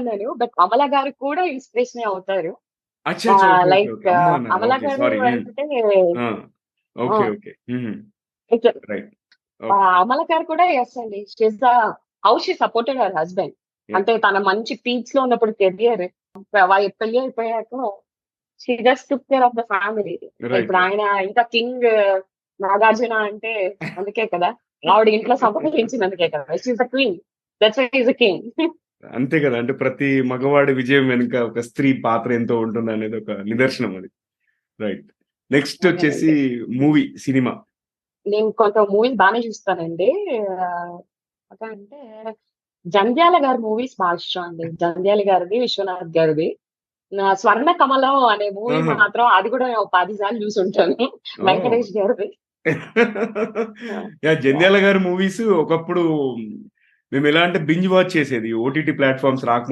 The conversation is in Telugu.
కాదనను. బట్ అమల గారు కూడా ఇన్‌స్పిరేషనే అవుతారు. అచ్చా! అచ్చా! ఓకే. ఓకే. Like okay. అమ్మ అన్నారా? అమల ఓకే. గారు సారీ. అంటే ఆ! ఆ! Okay. Okay. It's right. Okay. Amala గారు కూడా యెస్ అండి. How she supported her husband. Yeah! అంటే తన మంచి పీక్స్‌లో ఉన్నప్పుడు కెరియర్ పెళ్లి అయిపోయాక she just took care of the family. Right. ఇప్పుడు రైట్. ఆయన ఇంకా కింగ్ నాగార్జున అంటే అందుకే కదా! ఆవిడ ఇంట్లో సంపాదించినందుకే కదా! She is the queen. That's why he is the king. అంతే కదా! అంటే ప్రతి మగవాడి విజయం వెనుక ఒక స్త్రీ పాత్ర ఎంతో ఉంటుందనేది ఒక నిదర్శనం అది. రైట్. నెక్స్ట్ వచ్చేసి అదేనండి. సినిమా. నేను కొంత మూవీస్ బానే చూస్తానండి. ఎలా అంటే 'జంధ్యాల' గారి మూవీస్ బాగా ఇష్టం అండి. 'జంధ్యాల' గారిది, 'విశ్వనాథ్' గారిది. 'స్వర్ణ కమలం' అనే మూవీ ఆహా! మాత్రం అది కూడా నేను 10 సార్లు చూసుంటాను. ఓహ్! వెంకటేష్ గారిది. ఆ! యాహ్! యాహ్! 'జంధ్యాల' గారి మూవీస్ ఒకప్పుడు మేమెలా అంటే బింజ్ వాచ్ చేసేది. ఓటీటీ ప్లాట్‌ఫార్మ్స్ రాకముందు.